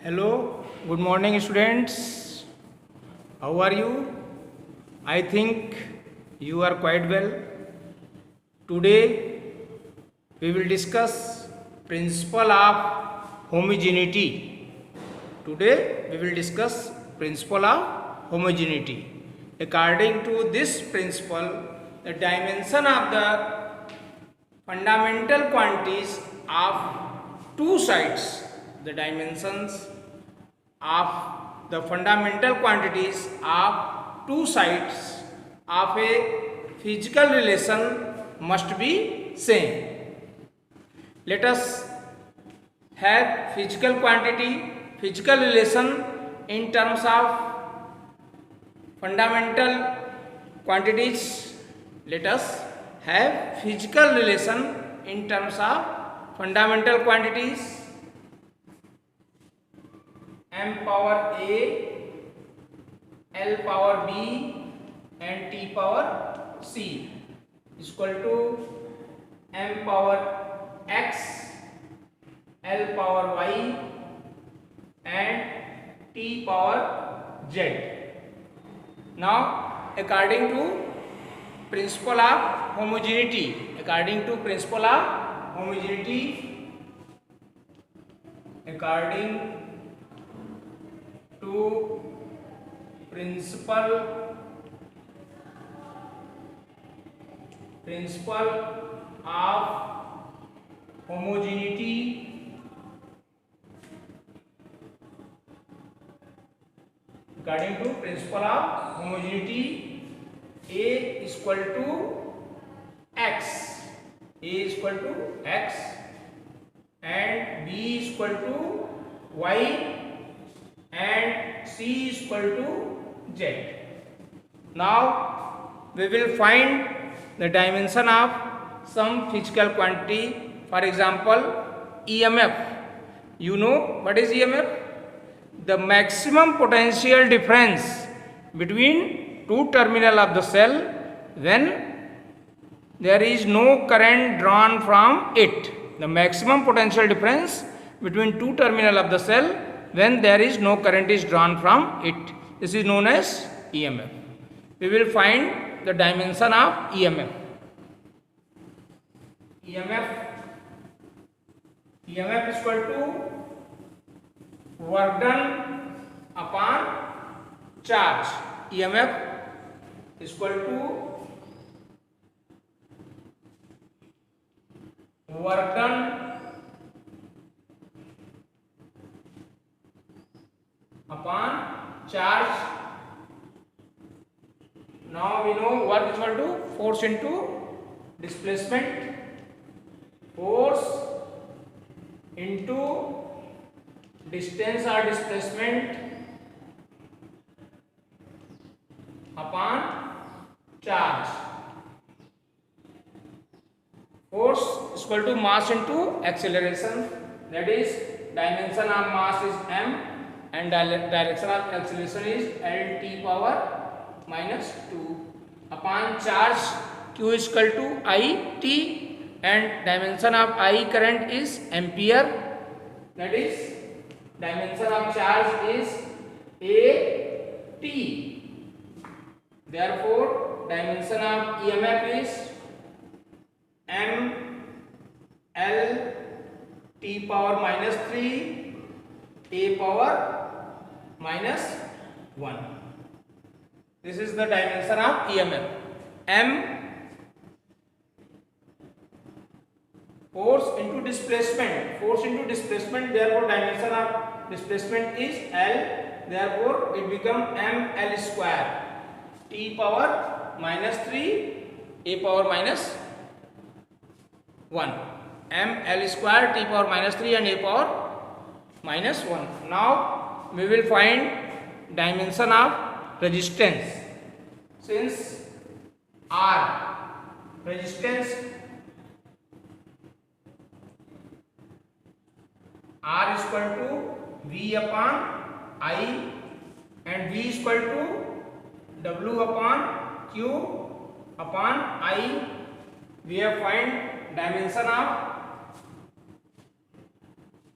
Hello, good morning, students. How are you? I think you are quite well. Today we will discuss principle of homogeneity. Today we will discuss principle of homogeneity. According to this principle, the dimension of the fundamental quantities of two sides, the dimensions of the fundamental quantities of two sides of a physical relation must be same. Let us have physical quantity, physical relation in terms of fundamental quantities. Let us have physical relation in terms of fundamental quantities. M power A, L power B and T power C is equal to M power X, L power Y and T power Z. Now, according to principle of homogeneity, according to principle of homogeneity, according to principle of homogeneity, according to principle of homogeneity, A is equal to X, A is equal to X and B is equal to Y and C is equal to Z. Now we will find the dimension of some physical quantity. For example, EMF. You know what is EMF? The maximum potential difference between two terminals of the cell when there is no current drawn from it. The maximum potential difference between two terminals of the cell when there is no current is drawn from it. This is known as EMF. We will find the dimension of EMF. EMF is equal to work done upon charge. EMF is equal to work done upon charge. Now we know work is equal to force into displacement. Force into distance or displacement upon charge. Force is equal to mass into acceleration. That is, dimension of mass is m and direction of acceleration is L(t) power minus 2 upon charge. Q is equal to I(t) and dimension of I current is ampere. That is, dimension of charge is A(t). Therefore, dimension of EMF is m L(t) power minus 3 A power minus 1. This is the dimension of EMF. M force into displacement. Force into displacement. Therefore, dimension of displacement is L. Therefore, it becomes m L square T power minus 3 A power minus 1. M L square T power minus 3 and A power minus 1. Now we will find dimension of resistance. Since R resistance R is equal to V upon I and V is equal to W upon Q upon I, we have find dimension of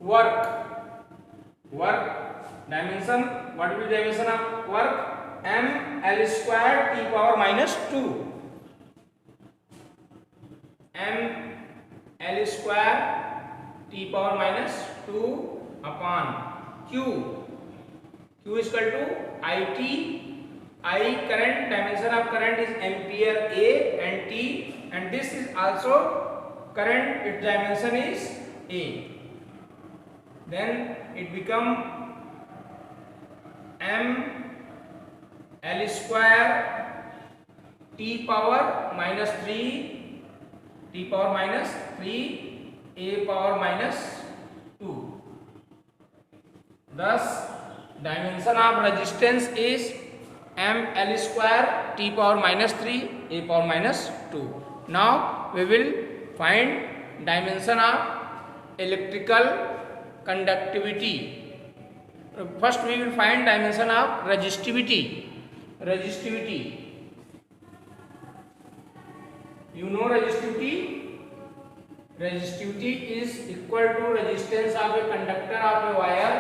work. work dimension, what will be dimension of work? m l square t power minus 2, m l square t power minus 2 upon q. Q is equal to IT. I current, dimension of current is ampere A, and T, and this is also current, its dimension is A. Then it become m l square t power minus 3 t power minus 3 a power minus 2. Thus dimension of resistance is m l square t power minus 3 a power minus 2. Now we will find dimension of electrical conductivity. First we will find dimension of resistivity. Resistivity, you know resistivity? Resistivity is equal to resistance of a conductor of a wire.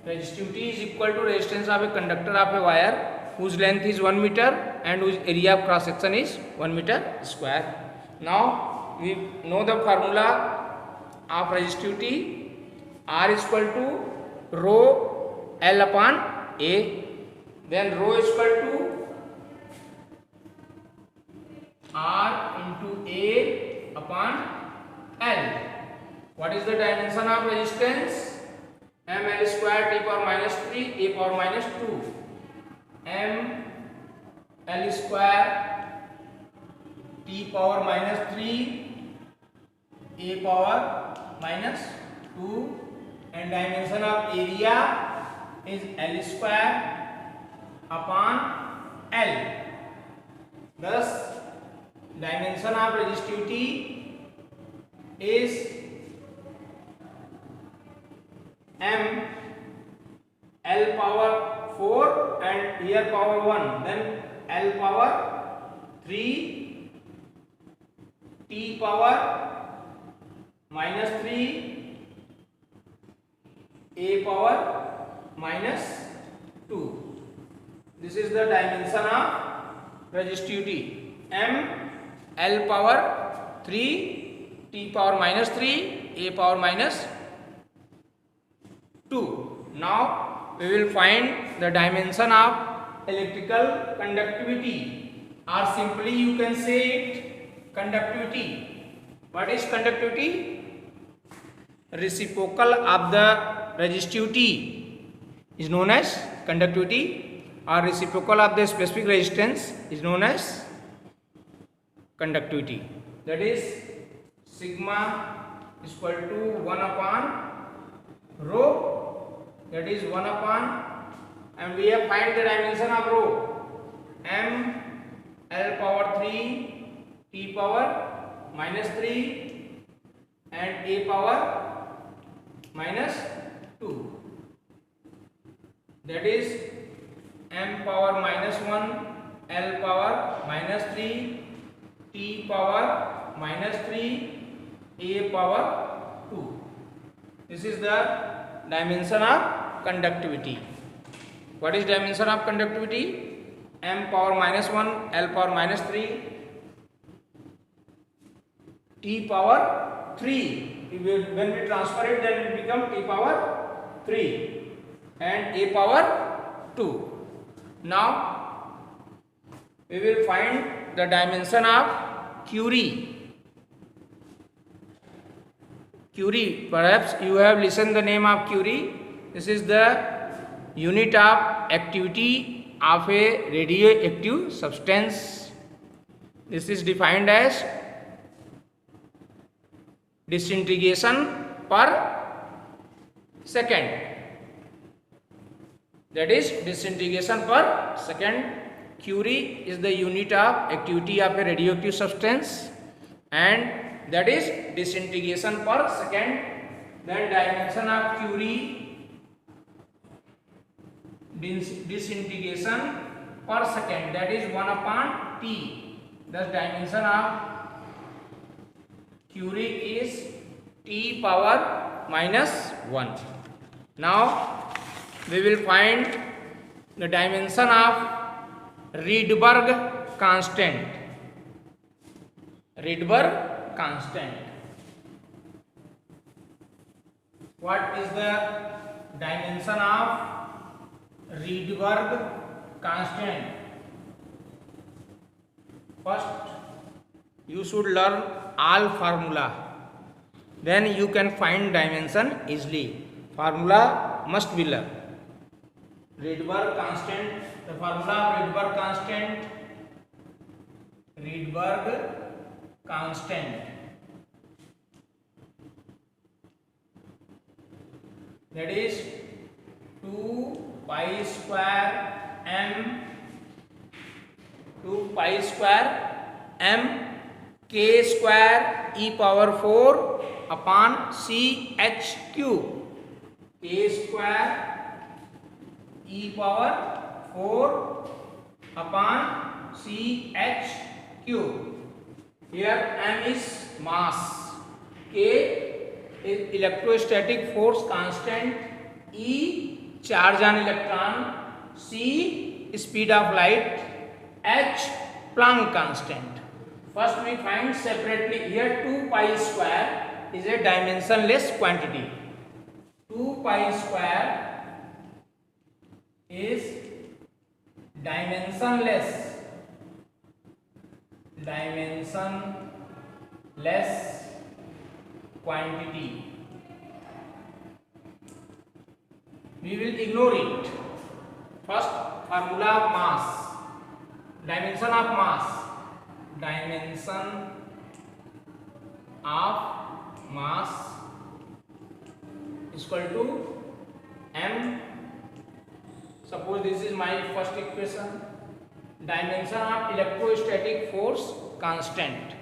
Resistivity is equal to resistance of a conductor of a wire whose length is 1 meter and whose area of cross section is 1 meter square. Now we know the formula of resistivity. R is equal to rho L upon A. Then rho is equal to R into A upon L. What is the dimension of resistance? m l square t power minus 3 a power minus 2. m l square t power minus 3 a power minus 2, and dimension of area is l square upon L. Thus dimension of resistivity is m l power 4 and here power 1, then l power 3 t power minus 3 a power minus 2. This is the dimension of resistivity. m l power 3 t power minus 3 a power minus 2. Now we will find the dimension of electrical conductivity, or simply you can say it conductivity. What is conductivity? Reciprocal of the resistivity is known as conductivity, or reciprocal of the specific resistance is known as conductivity. That is sigma is equal to 1 upon rho, that is 1 upon, and we have find the dimension of rho, m l power 3 t power minus 3 and a power minus 2, that is m power minus 1 l power minus 3 t power minus 3 a power 2. This is the dimension of conductivity. What is dimension of conductivity? m power minus 1 l power minus 3 t power 3. When we transfer it, then it become t power 3 and a power 2. Now we will find the dimension of Curie. Curie, perhaps you have listened the name of Curie. This is the unit of activity of a radioactive substance. This is defined as disintegration per second. That is disintegration per second. Curie is the unit of activity of a radioactive substance, and that is disintegration per second. Then dimension of Curie, disintegration per second, that is 1 upon T. Thus dimension of Curie is T power minus 1. Now we will find the dimension of Rydberg constant. Rydberg constant. What is the dimension of Rydberg constant? First, you should learn all formula. Then you can find dimension easily. Formula must be learned. Rydberg constant. The formula of Rydberg constant. Rydberg constant. That is 2 pi square m 2 pi square m k square e power 4 upon c h cube. K square e power 4 upon c h cube. Here m is mass, k is electrostatic force constant, e charge on electron, c speed of light, h Planck constant. First we find separately. Here 2 pi square is a dimensionless quantity. 2 pi square is dimensionless quantity. We will ignore it. First, formula of mass. Dimension of mass. Dimension of mass is equal to m. Suppose this is my first equation. Dimension of electrostatic force constant.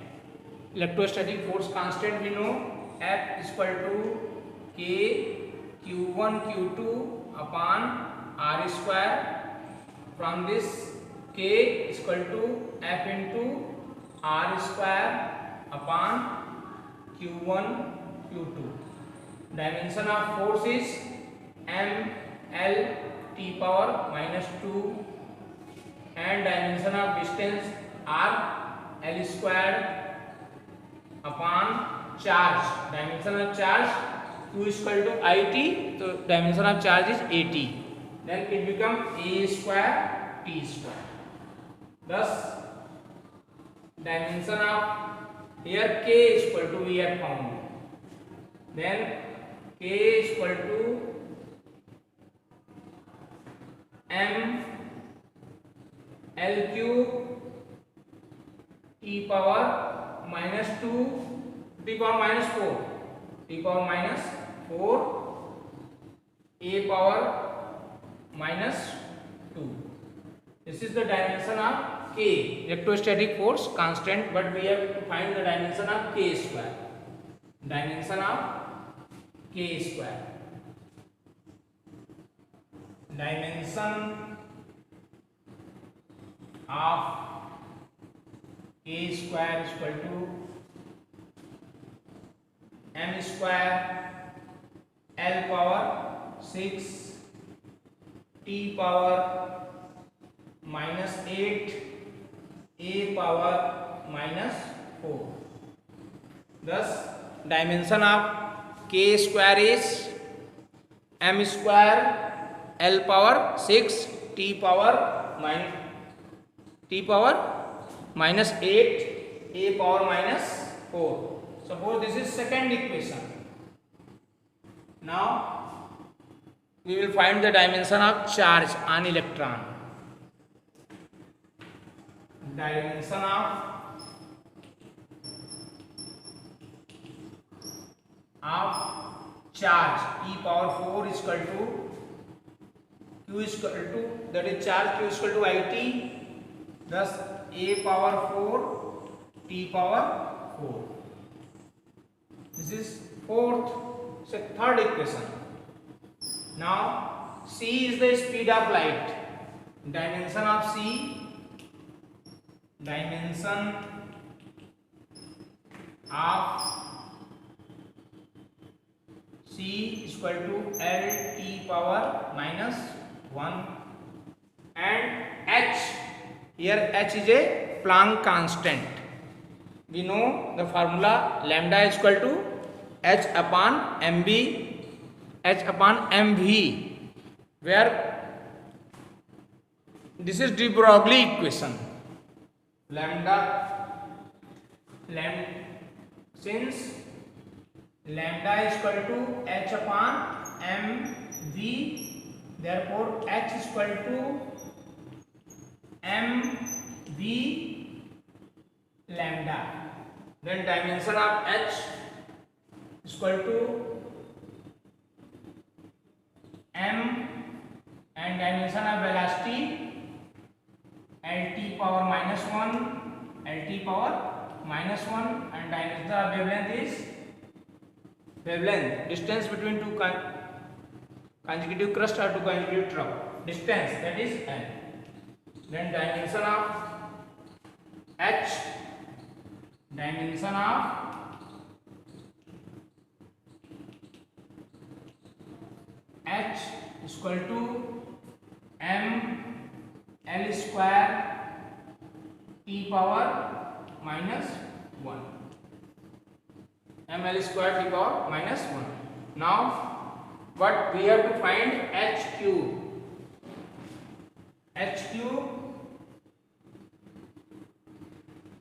Electrostatic force constant we know F is equal to K Q1 Q2 upon R square. From this K is equal to F into R square upon Q1 Q2. Dimension of force is M L T power minus 2 and dimension of distance R L squared upon charge. Dimension of charge Q is equal to IT, so dimension of charge is AT. Then it becomes A square T square. Thus dimension of here K is equal to we have found. Then K is equal to M L cube T power minus 2 T power minus 4 T power minus 4 A power minus 2. This is the dimension of K, electrostatic force constant, but we have to find the dimension of K square. Dimension of K square. Dimension of K square is equal to M square L power 6 T power minus 8 A power minus 4. Thus dimension of K square is M square L power 6 T power minus 8 A power minus 4. Suppose this is second equation. Now we will find the dimension of charge on electron. Dimension of charge E power 4 is equal to Q is equal to, that is charge Q is equal to IT. Thus A power 4 T power 4. This is third equation. Now C is the speed of light. Dimension of C. Dimension of C is equal to L T power minus 1 and H, here H is a Planck constant. We know the formula lambda is equal to H upon mv, H upon mv, where this is de Broglie equation. Since lambda is equal to H upon mv, therefore H is equal to mv lambda. Then dimension of H is equal to m, and dimension of velocity Lt power minus 1, Lt power minus 1, and dimension of wavelength is wavelength, distance between two consecutive crust or two consecutive trough, distance, that is L. Then dimension of H, dimension of H is equal to m L square T power minus 1, m L square T power minus 1. Now what we have to find H cube. H cube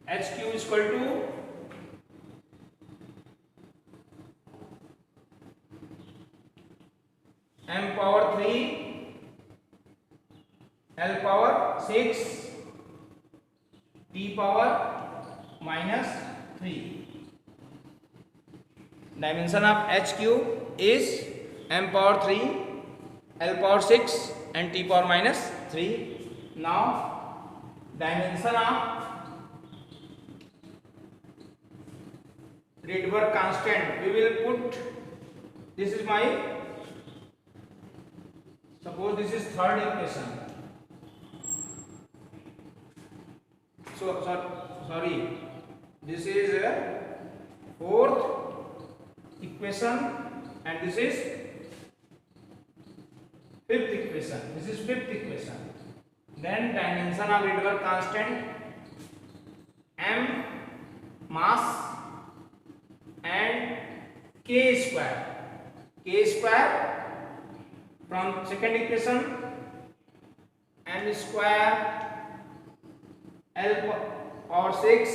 is equal to m power 3 L power 6 T power minus 3. Dimension of H cube is m power 3, L power 6 and T power minus 3. Now dimension of Rydberg constant, we will put, this is my, suppose this is third equation. So sorry, this is fourth equation and this is fifth equation. This is fifth equation. Then dimension of Rydberg constant m, mass, and k square from second equation, m square L power 6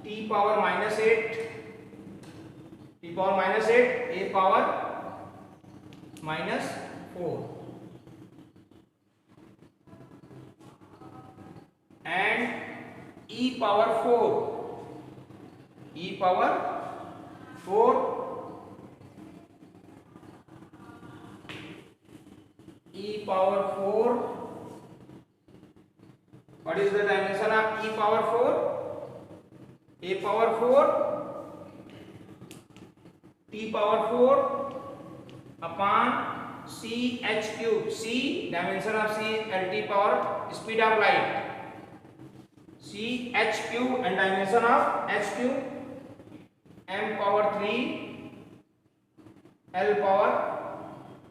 T power minus 8 A power minus 4 and E power 4 What is the dimension of E power 4? A power 4 T power 4 upon C H cube. C, dimension of C is Lt power speed of light. C H cube and dimension of H cube m power 3 L power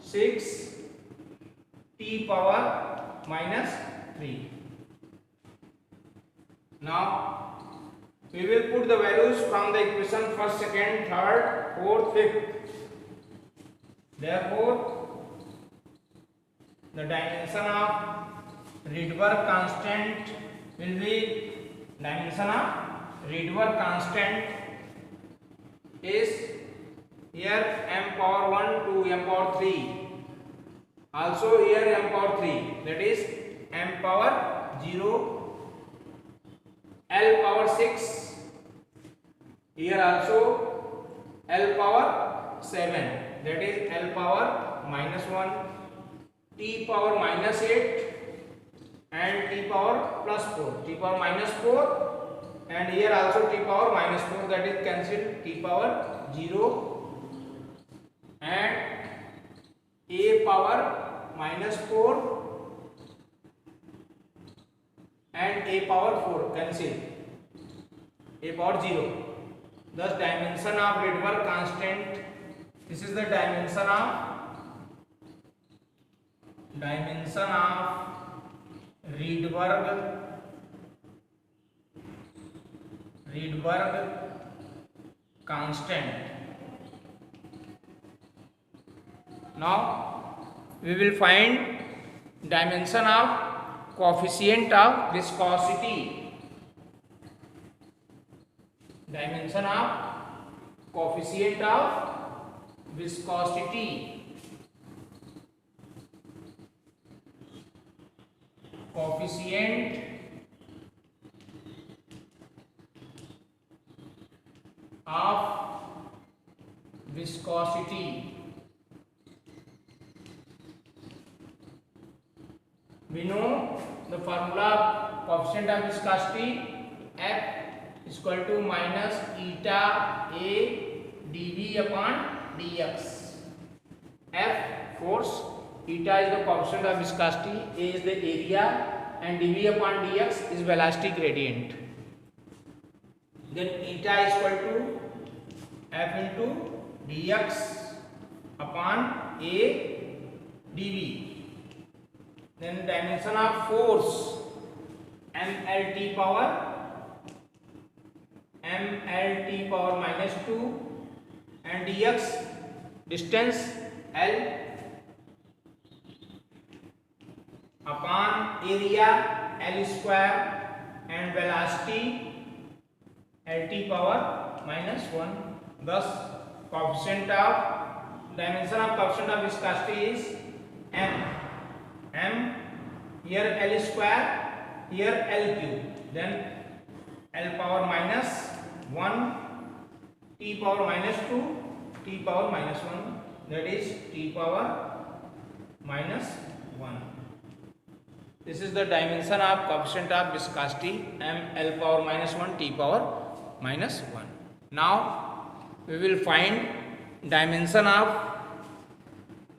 6 T power minus 3. Now we will put the values from the equation first, second, third, fourth, fifth. Therefore the dimension of Rydberg constant will be, dimension of Rydberg constant is here m power 1 to m power 3, also here m power 3, that is m power 0, L power 6, here also L power 7, that is L power minus 1, T power minus 8 and T power plus 4, T power minus 4, and here also T power minus 4, that is cancelled, T power 0 and A power minus 4 and A power 4 cancel, A power 0. Thus dimension of Rydberg constant. This is the dimension of Rydberg constant. Now we will find dimension of coefficient of viscosity. Dimension of coefficient of viscosity. Coefficient of viscosity. We know the formula of coefficient of viscosity, F is equal to minus eta A dV upon dx. F force, eta is the coefficient of viscosity, A is the area, and dV upon dx is velocity gradient. Then eta is equal to F into dx upon A dV. Then dimension of force, mLT power minus 2, and dx distance L upon area L square, and velocity LT power minus 1. Thus coefficient of dimension of coefficient of viscosity is m, here L square, here L cube, then L power minus 1, T power minus 2, T power minus 1, that is T power minus 1. This is the dimension of coefficient of viscosity, m, L power minus 1, T power minus 1. Now we will find dimension of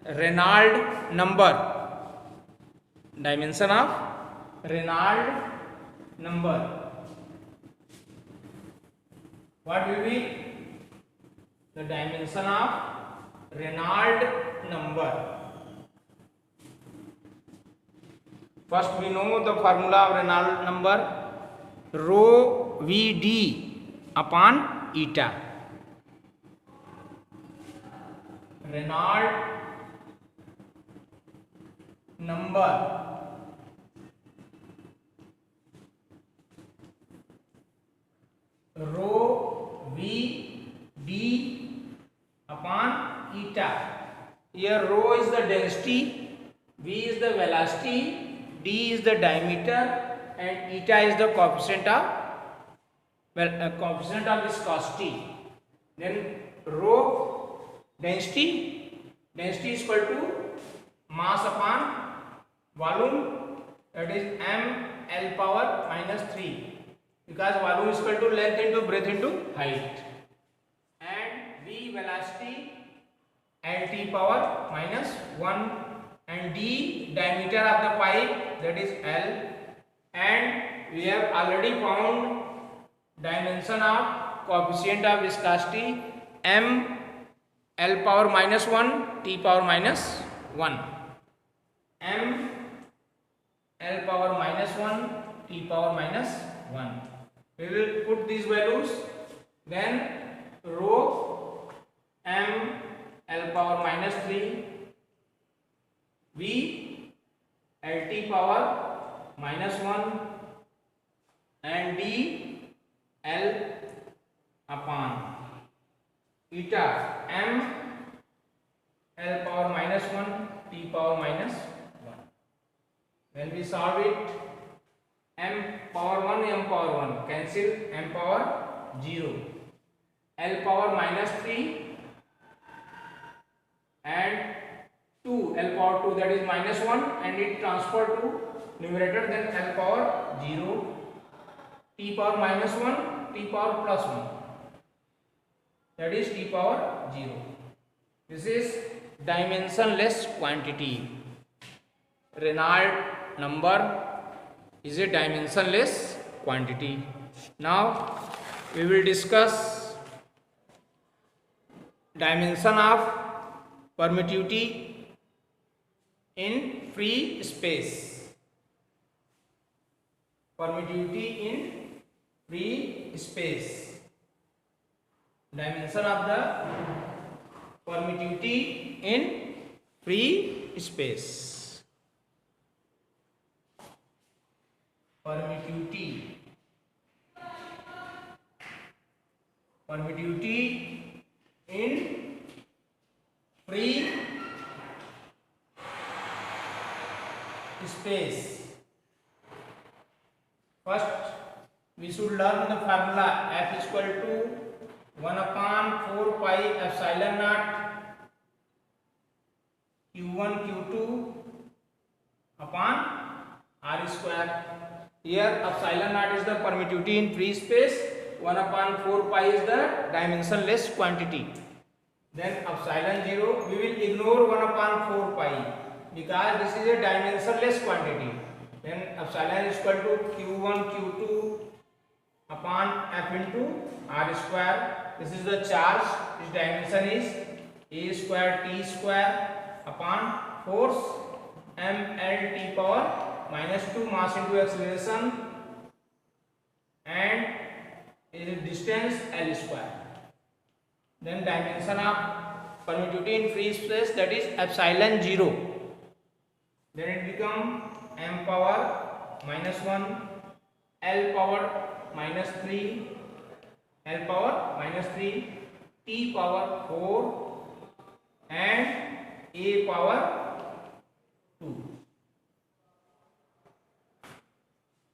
Reynolds number. Dimension of Reynolds number. What will be the dimension of Reynolds number? First we know the formula of Reynolds number, rho Vd upon eta. Reynolds number rho V d upon eta. Here rho is the density, V is the velocity, d is the diameter, and eta is the coefficient of viscosity. Then rho density is equal to mass upon volume, that is m L power minus 3, because volume is equal to length into breadth into height, and V velocity LT power minus 1, and d diameter of the pipe, that is L, and we have already found dimension of coefficient of viscosity, m L power minus 1, T power minus 1. M L power minus 1, T power minus 1. We will put these values, then rho m L power minus 3, V LT power minus 1, and d L upon eta, m L power minus 1, T power minus 1. When we solve it, m power 1, m power 1 cancel, m power 0, L power minus 3 and 2, L power 2, that is minus 1, and it transferred to numerator, then L power 0, T power minus 1, T power plus 1, that is T power 0. This is dimensionless quantity. Reynolds number is a dimensionless quantity. Now we will discuss dimension of permittivity in free space. Permittivity in free space. Dimension of the permittivity in free space. Permittivity in free space. First, we should learn the formula F is equal to 1 upon 4 pi epsilon naught Q1 Q2 upon R square. Here epsilon naught is the permittivity in free space, 1 upon 4 pi is the dimensionless quantity. Then epsilon 0, we will ignore 1 upon 4 pi because this is a dimensionless quantity. Then epsilon is equal to Q1 Q2 upon F into R square. This is the charge. Its dimension is A square T square upon force mL T power minus 2 mass into acceleration and is distance L square. Then dimension of permittivity in free space, that is epsilon 0. Then it become m power minus 1, L power minus 3, L power minus 3, T power 4 and A power 2.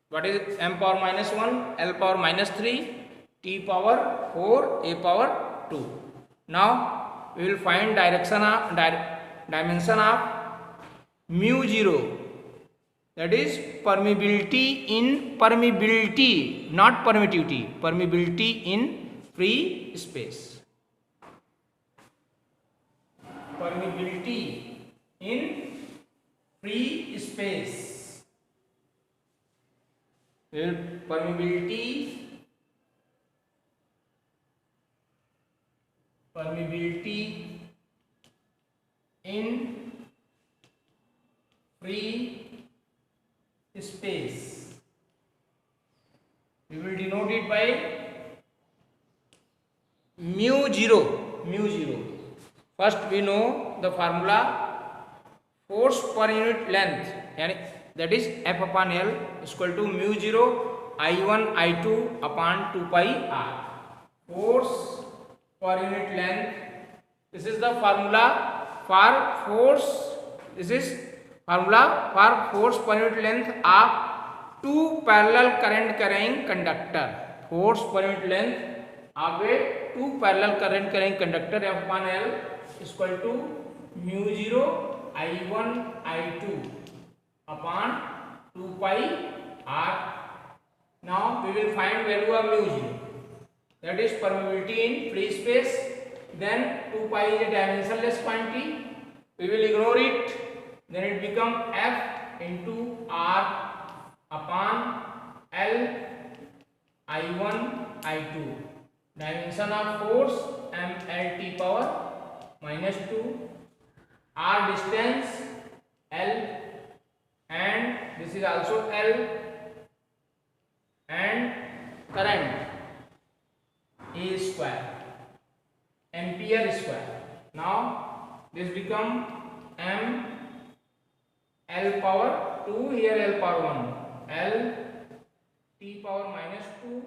What is m power minus 1, L power minus 3, T power 4, A power 2. Now we will find dimension of mu 0, that is permeability in permeability, not permittivity, permeability in free space. Permeability in free space. Well, permeability in free space. We will denote it by mu 0. First we know the formula force per unit length, that is F upon L is equal to mu 0 I1 I2 upon 2 pi R. Force per unit length. This is the formula for force. This is formula for force per unit length of two parallel current carrying conductor. Force per unit length of a two parallel current carrying conductor F upon L is equal to mu 0 I1 I2 upon 2 pi R. Now we will find value of mu 0, that is permeability in free space. Then 2 pi is a dimensionless quantity, we will ignore it. Then it become F into R upon L I1 I2. Dimension of force mL T power minus 2, R distance L and this is also L, and current A square, ampere square. Now this become m L power 2, here L power 1, L T power minus 2,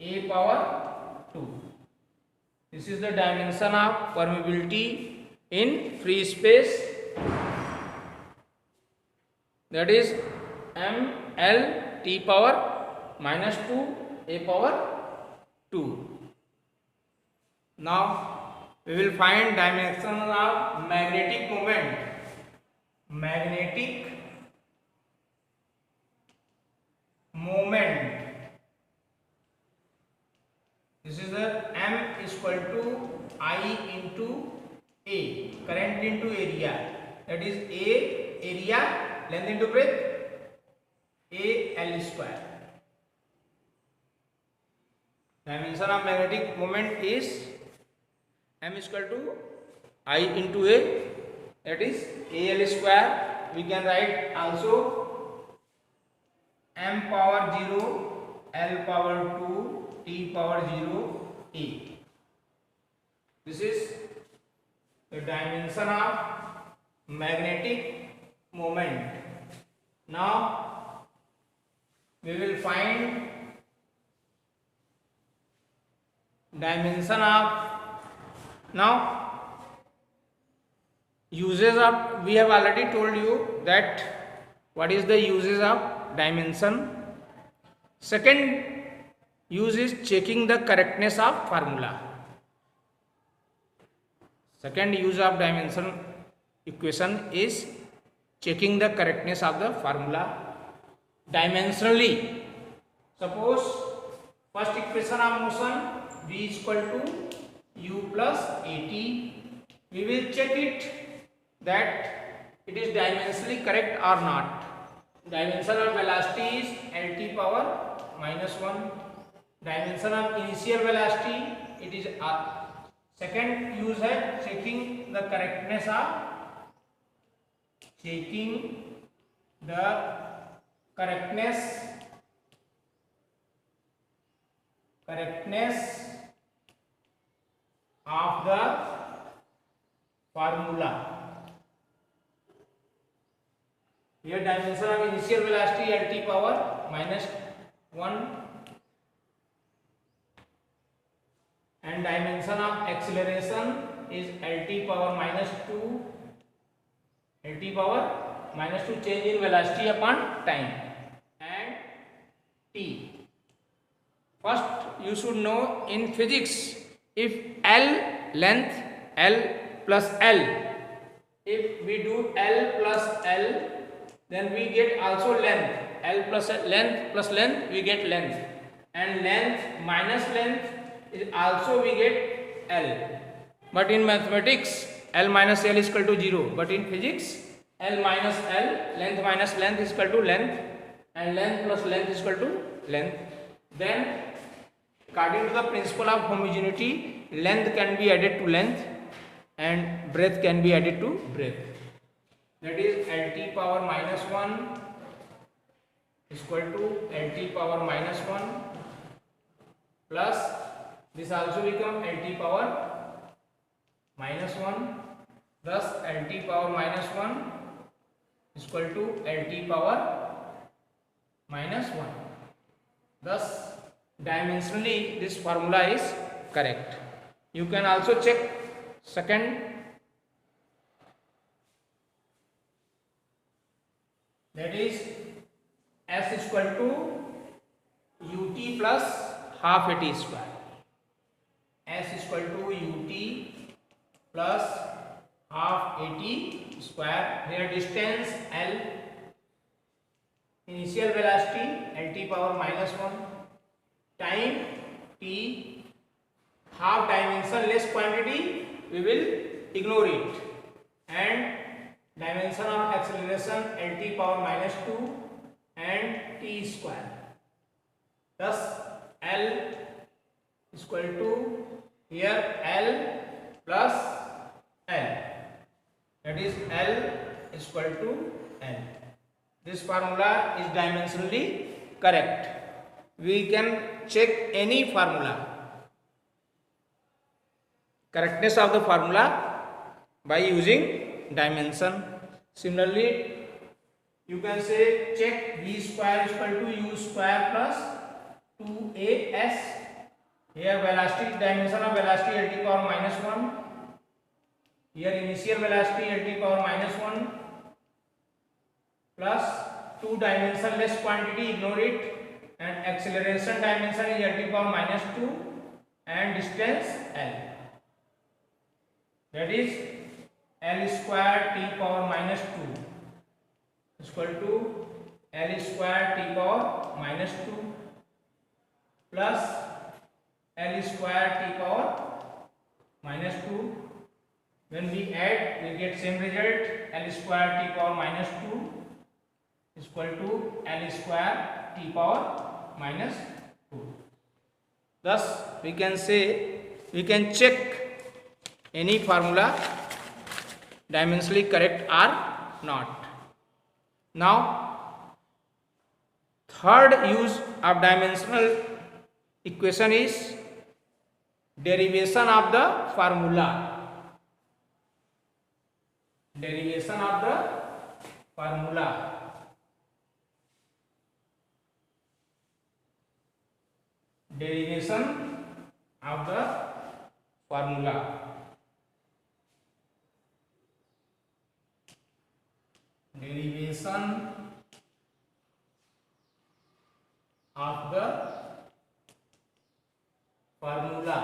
A power 2. This is the dimension of permeability in free space, that is m L T power minus 2, A power 2. Now we will find dimension of magnetic moment. Magnetic moment. This is the m is equal to I into A, current into area, that is A area, length into breadth, A L square. Dimension of magnetic moment is m is equal to I into a, that is al square. We can write also m power 0 l power 2 t power 0 a. This is the dimension of magnetic moment. Now we will find dimension of, now uses of, we have already told you that what is the uses of dimension. Second use is checking the correctness of formula. Second use of dimension equation is checking the correctness of the formula dimensionally. Suppose first equation of motion v is equal to u plus at. We will check it that it is dimensionally correct or not. Dimension of velocity is lt power minus 1. Dimension of initial velocity, it is second use है checking the correctness of, checking the correctness of the formula. Here dimension of initial velocity lt power minus 1 and dimension of acceleration is lt power minus 2. lt power minus 2 change in velocity upon time and t. First you should know in physics, if L length L plus L, if we do L plus L, then we get also length. L plus length plus length, we get length, and length minus length is also we get L. But in mathematics L minus L is equal to 0, but in physics L minus L, length minus length is equal to length, and length plus length is equal to length. Then according to the principle of homogeneity, length can be added to length and breadth can be added to breadth. That is lt power minus 1 is equal to lt power minus 1 plus this also become lt power minus 1, thus lt power minus 1 is equal to lt power minus 1. Thus dimensionally this formula is correct. You can also check second, that is s is equal to ut plus half at square. S is equal to ut plus half at square. Here distance L, initial velocity lt power minus 1, time t, half dimension less quantity we will ignore it, and dimension of acceleration lt power minus 2 and t square. Thus L is equal to here L plus L, that is L is equal to L. This formula is dimensionally correct. We can check any formula, correctness of the formula by using dimension. Similarly, you can say check v square is equal to u square plus 2as. Here velocity, dimension of velocity lt power minus 1. Here initial velocity lt power minus 1 plus 2 dimension less quantity, ignore it, and acceleration dimension is lt power minus 2 and distance L, that is L square t power minus 2 is equal to L square t power minus 2 plus L square t power minus 2. When we add, we get same result. L square t power minus 2 is equal to L square t power minus 2. Thus we can say, we can check any formula dimensionally correct or not. Now, third use of dimensional equation is derivation of the formula. Derivation of the formula. Derivation of the formula. Derivation of the formula.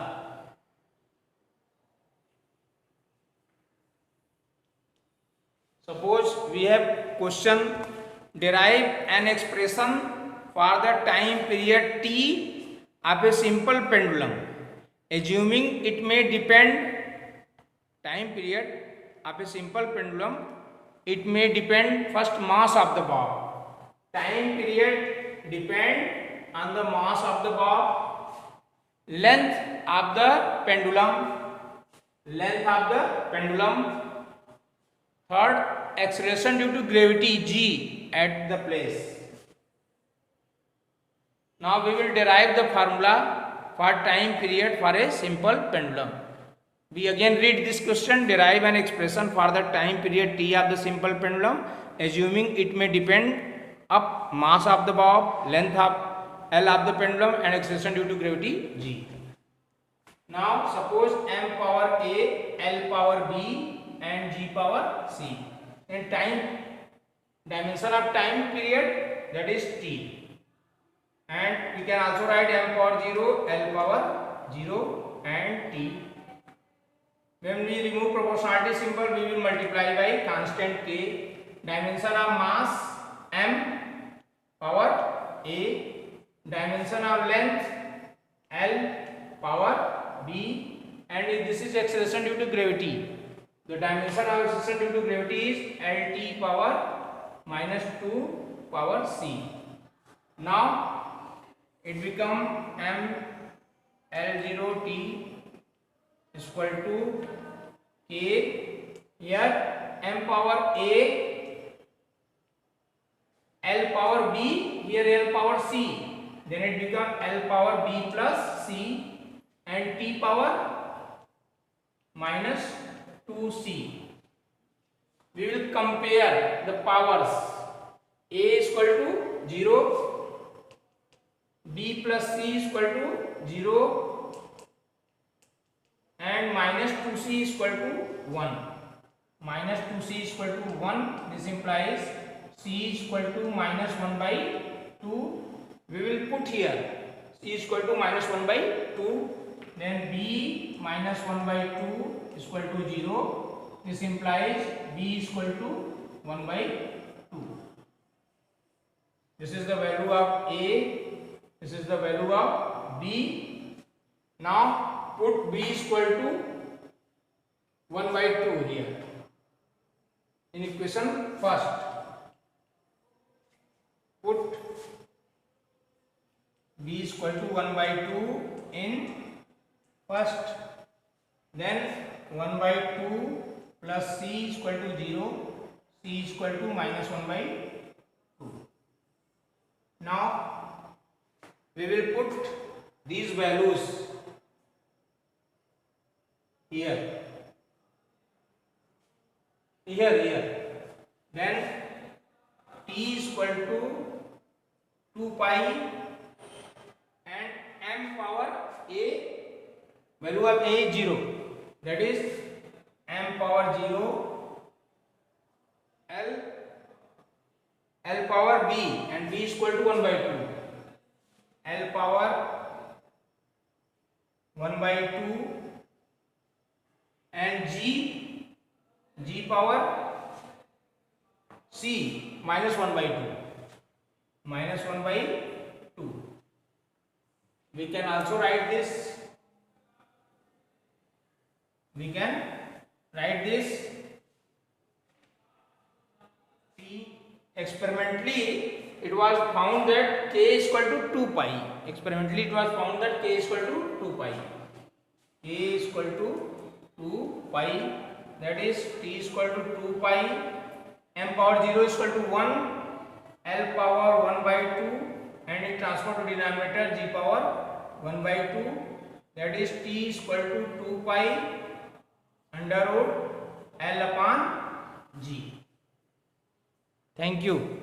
Suppose we have question, derive an expression for the time period t of a simple pendulum, assuming it may depend, time period of a simple pendulum, it may depend first mass of the bob. Time period depend on the mass of the bob, length of the pendulum, length of the pendulum. Third, acceleration due to gravity g at the place. Now we will derive the formula for time period for a simple pendulum. We again read this question, derive an expression for the time period t of the simple pendulum, assuming it may depend up mass of the bob, length of L of the pendulum and acceleration due to gravity g. Now suppose m power a, L power b and g power c. In time, dimension of time period, that is t. And we can also write m power 0, L power 0 and t. When we remove proportionality symbol, we will multiply by constant k. Dimension of mass m power a, dimension of length L power b, and if this is acceleration due to gravity, the dimension of acceleration due to gravity is Lt power minus 2 power c. Now it become m L0 t is equal to k. Here m power a, L power b, here L power c, then it become L power b plus c, and t power minus 2c. We will compare the powers. A is equal to 0, b plus c is equal to 0, and minus 2c is equal to 1. Minus 2c is equal to 1. This implies c is equal to minus 1 by 2. We will put here c is equal to minus 1 by 2. Then b minus 1 by 2 is equal to 0. This implies b is equal to 1 by 2. This is the value of a. This is the value of b. Now put b is equal to 1 by 2 here in equation first. Put b is equal to 1 by 2 in first, then 1 by 2 plus c is equal to 0, c is equal to minus 1 by 2. Now we will put these values here, then t is equal to 2 pi and m power a, value of a is 0, that is m power 0, L power b, and b is equal to 1 by 2, L power 1 by 2, and g power c minus 1 by 2, minus 1 by 2. We can also write this. We can write this t. Experimentally it was found that k is equal to 2 pi. Experimentally it was found that k is equal to 2 pi. K is equal to 2 pi, that is t is equal to 2 pi, m power 0 is equal to 1, l power 1 by 2, and it transfer to denominator g power 1 by 2, that is t is equal to 2 pi under root l upon g. Thank you.